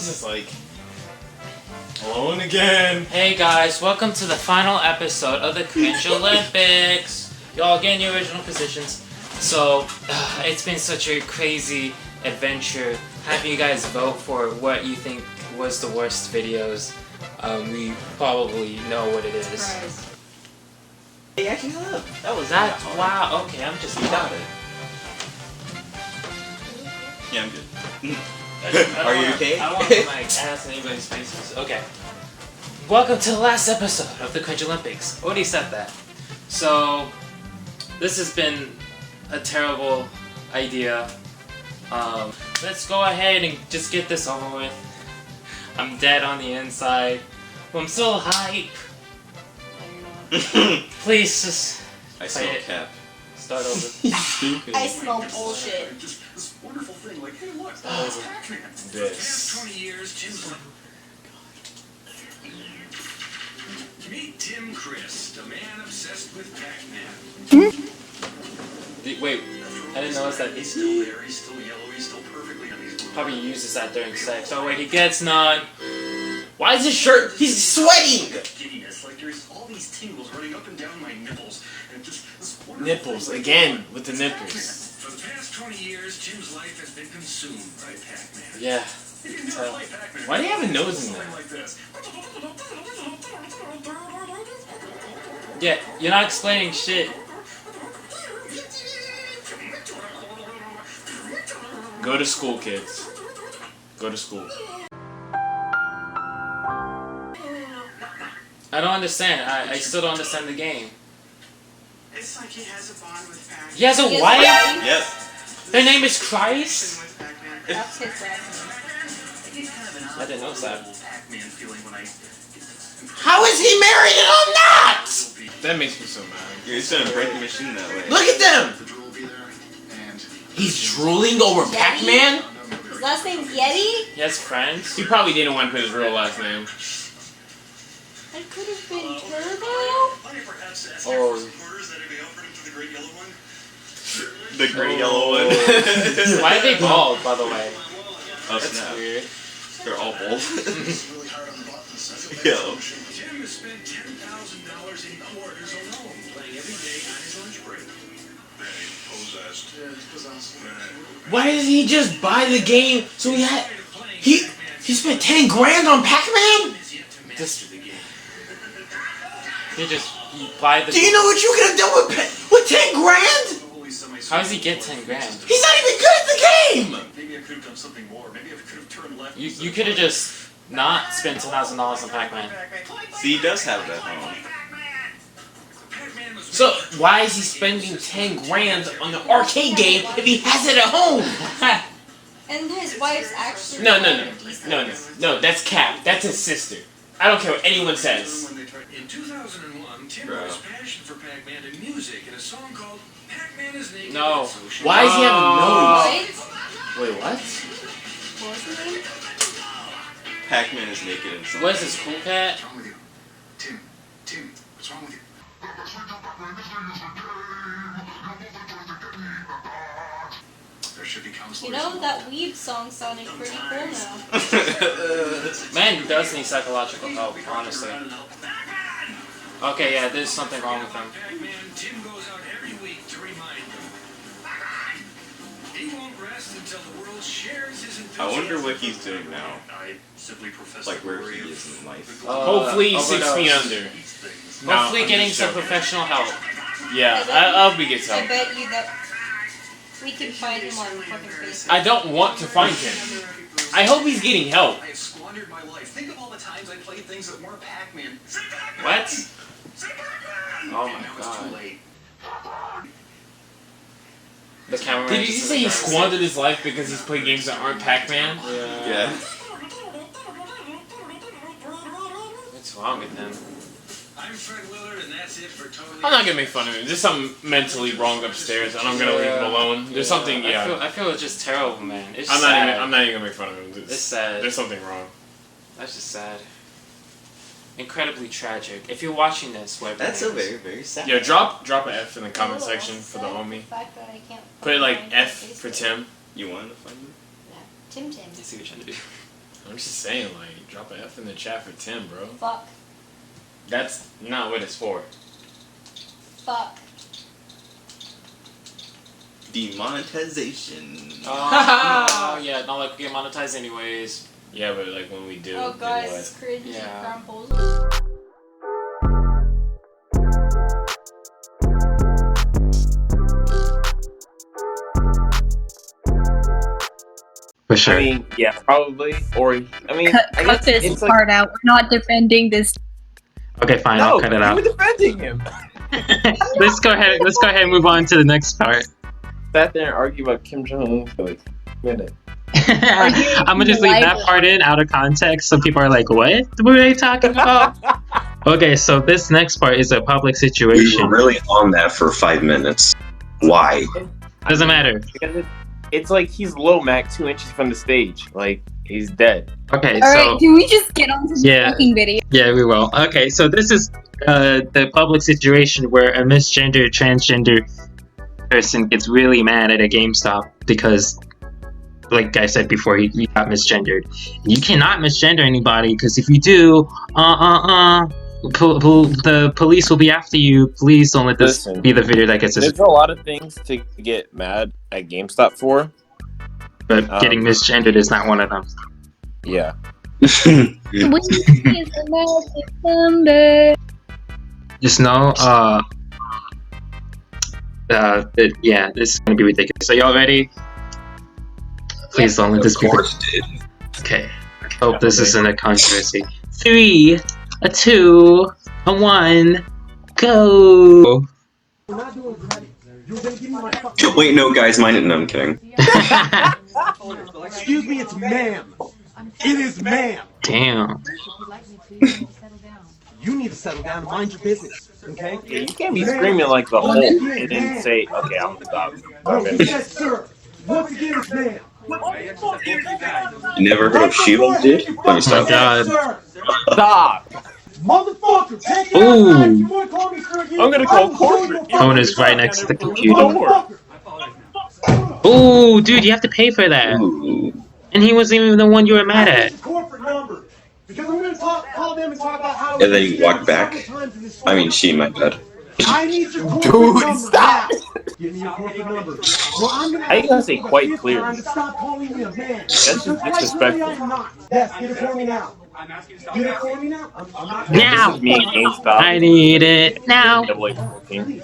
is this like? Alone again. Hey guys, welcome to the final episode of the Cringolympics. Y'all get in your original positions. So, it's been such a crazy adventure having you guys vote for what you think was the worst videos. We probably know what it is. Surprise. Hey, actually, look. That was that? Wow, okay, I'm just got it. Yeah, I'm good. Are you okay? I don't want to put my ass in anybody's faces. Okay. Welcome to the last episode of the Cringolympics. Already said that. So, this has been a terrible idea. Let's go ahead and just get this over with. I'm dead on the inside. But I'm still hype. Please just I smell cap. start over. Stupid. I smell bullshit. This wonderful thing, like, hey, look, Oh, Pac-Man. For the past 20 years, Tim's like... Meet Tim Chris, the man obsessed with Pac-Man. Wait, I didn't notice that. He's still there, he's still yellow, he's still perfectly on his blue. Probably uses that during sex. Oh wait, he gets none. Why is his shirt? He's sweating. Giddiness, like there's all these tingles running up and down my nipples, and just this wonderful Nipples thing, like, again with the nipples. For the past 20 years, Tim's life has been consumed by Pac-Man. Yeah. If you never play Pac-Man, Why do you have a nose in something there? like this. Yeah, you're not explaining shit. Go to school, kids. Go to school. I don't understand. I still don't understand the game. It's like he has a bond with Pac-Man. He has a wife? Yep. Their name is Christ? With Pac-Man. That's his last He's kind of an I didn't notice that. Pac-Man feeling when I How is he married and I'm not? That makes me so mad. You're just gonna break the machine that way. Look at them. the drill will be there, and He's drooling over Yeti? Pac-Man. His last name's Yeti? He has friends? He probably didn't want to put his real last name. It could have been Turbo? Oh. The great yellow one. Why are they bald, by the way? Oh That's snap. weird. They're all bald. really hard on the buttons. Yellow. Tim has spent $10,000 in quarters alone, playing every day on his lunch break. Possessed. Yeah, he's possessed. Why doesn't he just buy the game? So he spent 10 grand on Pac-Man? Just he just buy the. Do you know what you could have done with 10 grand? How does he get 10 grand? He's not even good at the game. Maybe I could have done something more. Maybe I could have turned left. You could have just not spent $10,000 on Pac-Man. See, he does have it at home. So why is he spending 10 grand on the arcade game if he has it at home? And his wife's actually... No, that's Cap. That's his sister. I don't care what anyone says. In 2001, Tim brought his passion for Pac-Man to music in a song called Pac-Man is Naked. No. Why does he have a nose? What? Wait, what? What was his name? Pac-Man is naked in some. What is this, Cool Cat? What's wrong with you? Tim, what's wrong with you? There should be counselors. You know, that Weeb song sounding pretty cool now. Man does need psychological help, honestly. Okay, yeah, there's something wrong with him. Pac-Man, Tim goes out every week to remind them. He won't rest until the world shares his I enthusiasm. wonder what he's doing now. I simply profess Like the where glory he of is in life. Hopefully 6 overdose. feet under. these things. No, Hopefully I'm getting just some joking. professional help. Yeah, I'll be getting I some. bet you that we can find him on fucking Facebook. I don't want to find him. I hope he's getting help. I have squandered my life. Think of all the times I played things that weren't Pac-Man. What? Oh my And now it's too god. late. The camera. Did you say he squandered his life because he's playing games that aren't Pac-Man? Yeah. Yeah. What's wrong with him? I'm Fred Willard, and that's it for Totally. I'm not gonna make fun of him. There's something mentally wrong upstairs, and I'm gonna leave him alone. There's something, yeah. I feel it's just terrible, man. It's I'm sad. not even gonna make fun of him. It's sad. There's something wrong. That's just sad. Incredibly tragic. If you're watching this, whatever. That's your a name is. very, very sad. Yeah, drop an F in the comment I'm a little section for the upset homie. with the fact that I can't Put it like find him on F for Facebook. Tim. You wanted to find him? Yeah. Tim. I see what you're trying to do. I'm just saying, like, drop an F in the chat for Tim, bro. Fuck. That's not what it's for. Fuck. Demonetization. Oh, yeah, not like we get monetized anyways. Yeah, but like when we do, Oh, then guys, what? it's cringy. Yeah. Crumples. For sure. I mean, yeah, probably. Or I mean, I Cut guess this it's part out. We're not defending this. Okay, fine. no, I'll cut it you out. were defending him. Let's go ahead. Let's go ahead and move on to the next part. Sat there and argued about Kim Jong Un for like a minute. I'm gonna just leave that part in out of context, so people are like, "What were they talking about?" Okay, so this next part is a public We situation. were really on that for 5 minutes. Why? Doesn't matter. Because it's like he's low Mac 2 inches from the stage. Like he's dead. Okay, All so right, can we just get on to the Yeah. fucking video? yeah, we will. Okay, so this is the public situation where a misgender, transgender person gets really mad at a GameStop because, like I said before, he got misgendered. You cannot misgender anybody because if you do, the police will be after you. Please don't let this Listen, be the video that gets us. There's a lot of things to get mad at GameStop for. But getting misgendered is not one of them. Yeah. Just know, yeah, this is gonna be ridiculous. Are y'all ready? Please don't let this be. Of course did. Okay. Hope this isn't a controversy. 3, a 2, a 1, go! Wait, no, guys, mind it. No, I'm kidding. Excuse me, it's ma'am. It is ma'am. Damn. You need to settle down and mind your business, okay? Yeah, you can't be screaming like the whole and then say, "Okay, I'm gonna stop." No, yes, sir. Once again, it's ma'am. You never heard of Shiva, dude? Let me stop. God. Stop! Motherfucker, take it Ooh. outside. If you want to call me sir again, I'm gonna I call will show you corporate. a Phone is right next to the computer. motherfucker. Ooh, dude, you have to pay for that. Ooh. And he wasn't even the one you were mad I need at. the corporate number. Because I'm going to call them and talk about how And then you walk back. I mean, she, my bad. I need your corporate Dude, number stop. now. Give me your corporate number. Well, I'm gonna How you gonna say ask quite this clearly? time to stop calling me a man. That's just Because quite disrespectful. clearly I'm not. Yes, get it for me now. Get it for me now. I'm not. Now. This is me at GameStop. I need it now. NCAA 14.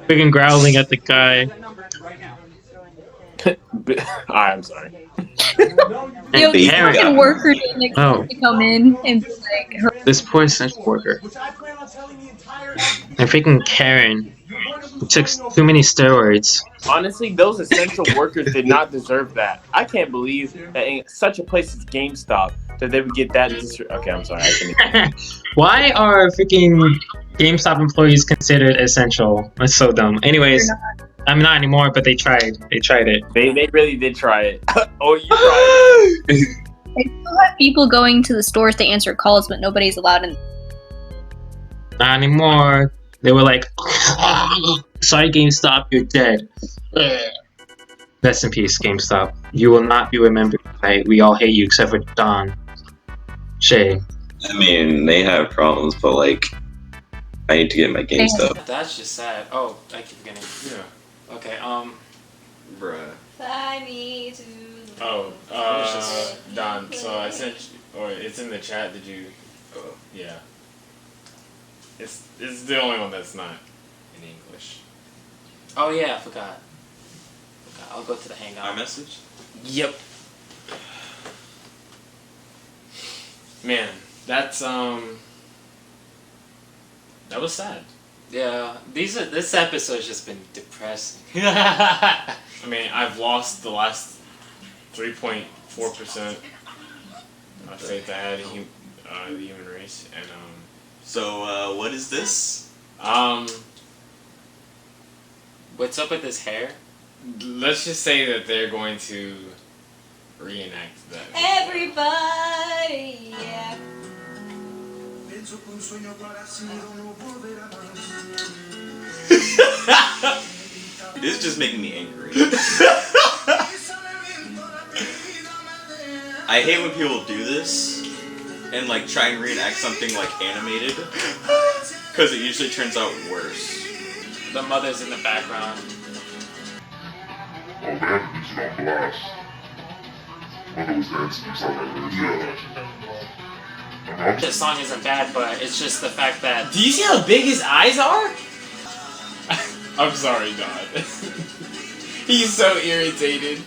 Freaking growling at the guy. Alright, I'm sorry. Yo, this Karen. fucking worker didn't expect to come in and be like, her. This poor essential worker. And freaking Karen took too many steroids. Honestly, those essential workers did not deserve that. I can't believe that in such a place as GameStop that they would get that. Okay, I'm sorry. I couldn't- Why are freaking GameStop employees considered essential? That's so dumb. Anyways, I'm not anymore, but they tried. They tried it. They really did try it. Oh, you tried it. They still have people going to the stores to answer calls, but nobody's allowed in. Not anymore. They were like, sorry, GameStop, you're dead. Rest in peace, GameStop. You will not be remembered. We all hate you except for Don. Shay. I mean, they have problems, but like, I need to get my game stuff. That's just sad. Oh, I keep forgetting. Yeah. Okay, Bruh. Fly me to the Oh, moon. Don, so I sent you, or it's in the chat, did you, yeah. It's the only one that's not in English. Oh yeah, I forgot. I'll go to the hangout. My message? Yep. Man, that's, that was sad. Yeah, this episode's just been depressing. I mean, I've lost the last 3.4% of faith I had in the human race, and, So, what is this? What's up with his hair? let's just say that they're going to reenact that. Everybody, yeah. This is just making me angry. I hate when people do this and like try and reenact something like animated, because it usually turns out worse. The mother's in the background. Oh, they had to use it on blast. Mother was dancing inside that radio. This song isn't bad, but it's just the fact that... Do you see how big his eyes are? I'm sorry, God. He's so irritated.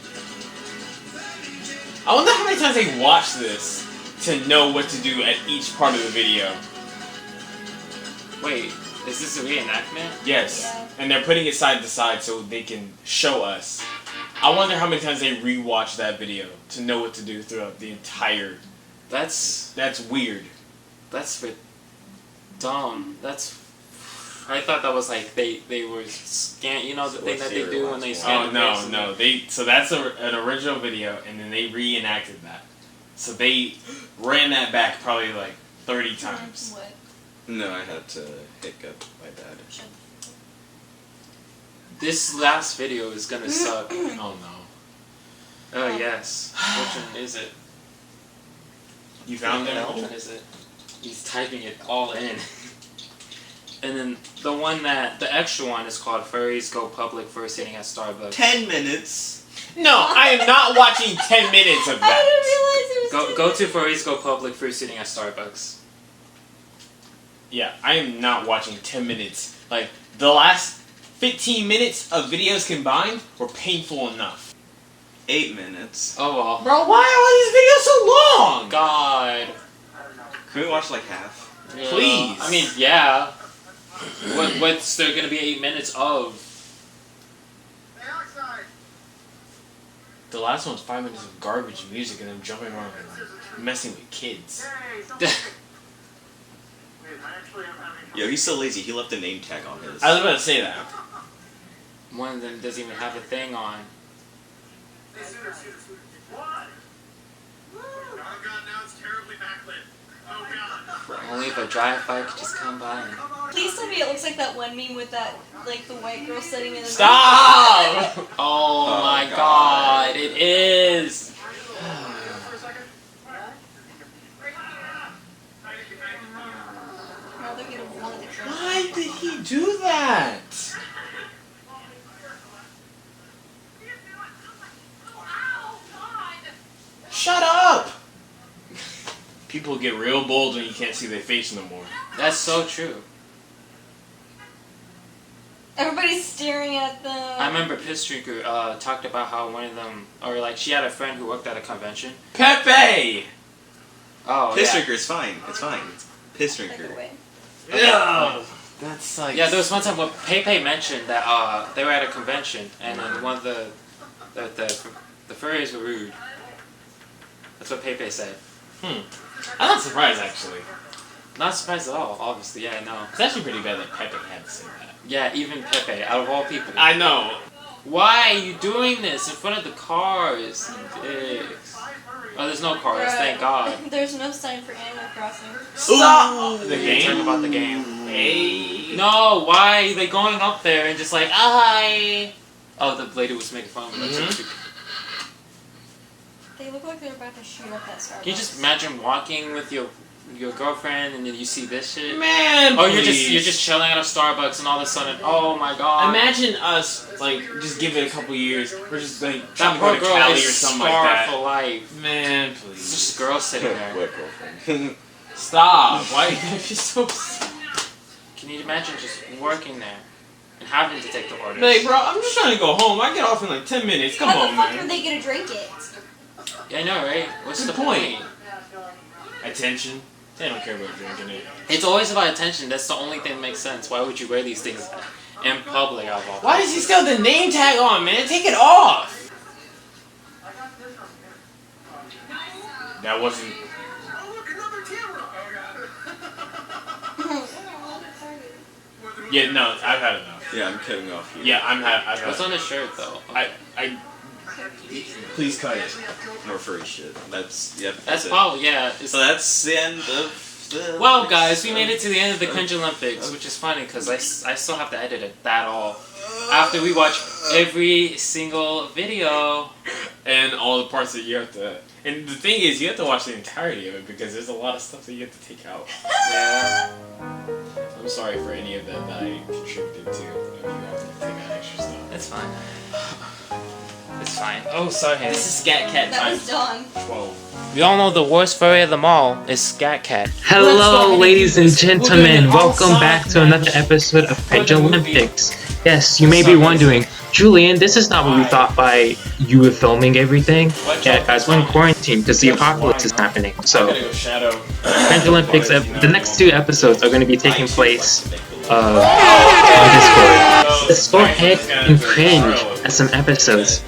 I wonder how many times they watch this to know what to do at each part of the video. Wait, is this a reenactment? Yes, Yeah. and they're putting it side to side so they can show us. I wonder how many times they rewatch that video to know what to do throughout the entire... That's weird. That's for dumb. That's... I thought that was like they were scan. You know the thing that they do when they scan. Oh no. So that's an original video, and then they reenacted that. So they ran that back probably like 30 times. What? No, I had to hiccup. My bad. This last video is gonna suck. Oh no. Oh yes. Which one is it? You found it? Which one is it? He's typing it all in. And then the extra one is called Furries Go Public for Sitting at Starbucks. 10 minutes. No, I am not watching 10 minutes of I that. didn't realize it was Go to Furries Go Public for Sitting at Starbucks. Yeah, I am not watching 10 minutes. Like, the last 15 minutes of videos combined were painful enough. 8 minutes. Oh well. Bro, why are these videos so long? God. Can we watch like half? Yeah. Please. I mean, yeah. What's there gonna be 8 minutes of? The last one was 5 minutes of garbage music and them jumping around and messing with kids. Yo, he's so lazy. He left a name tag on his. I was about to say that. One of them doesn't even have a thing on. Only if a drive-by could just come by and... Please tell me it looks like that one meme with that, like the white girl sitting in the... Stop! Oh my God, it is! Now they're gonna want it. Why did he do that? Shut up! People get real bold when you can't see their face no more. That's so true. Everybody's staring at them. I remember Piss Drinker talked about how one of them, or like she had a friend who worked at a convention. Pepe! Oh, Piss yeah. drinker is fine. It's fine. Piss Take it drinker. away. Ugh. That's like... Yeah, there was one time when Pepe mentioned that they were at a convention and then one of the furries were rude. That's what Pepe said. I'm not surprised, actually. Not surprised at all, obviously. Yeah, I know. It's actually pretty bad that Pepe had to say that. Yeah, even Pepe, out of all people. I know. Why are you doing this in front of the cars? You dicks. Oh, there's no cars, thank God. There's no sign for Animal Crossing. Stop! The We game? Talk about the game. Hey. No, why are they going up there and just like, hi? Oh, the lady was making fun of me. They look like they're about to shoot up that Starbucks. Can you just imagine walking with your girlfriend and then you see this shit? Man, Oh, please. you're just chilling at a Starbucks and all of a sudden, oh my God! Imagine us, like, just give it a couple years. We're just, like, trying That to poor go to girl Cali or is something like scarred that. for life. Man, It's please. just a girl sitting there. What girlfriend? Stop. Why are you so... Can you imagine just working there and having to take the orders? Like, bro, I'm just trying to go home. I get off in, like, 10 minutes. Come How on, the fuck are man. they gonna drink it? Yeah, I know, right? What's Good the point? Attention. They don't care about drinking it. It's always about attention. That's the only thing that makes sense. Why would you wear these things in public? Out of all Why does he still have the name tag on, man? Take it off! That wasn't... Yeah, no, I've had enough. Yeah, I'm cutting off here. Yeah, I've had What's enough. on his shirt though? Please cut it. More furry shit. That's, yep. That's it. probably yeah. So that's the end of the... Well, guys, we made it to the end of the Cringolympics, which is funny because I still have to edit it that all after we watch every single video. and all the parts that you have to. And the thing is, you have to watch the entirety of it because there's a lot of stuff that you have to take out. Yeah. I'm sorry for any of that I contributed to. If you have to take out extra stuff. That's fine. It's fine. Oh, sorry. This is Scat Cat That times was done. 12. We all know the worst furry of them all is Scat Cat. Hello, ladies and gentlemen. Welcome back to another episode of Cringolympics. Yes, you may be wondering, Julian, this is not what we thought by you were filming everything. Yeah, guys, we're in quarantine because the apocalypse is happening. So, Cringolympics, the next 2 episodes are going to be taking place on Discord. Let's go ahead and cringe at some episodes.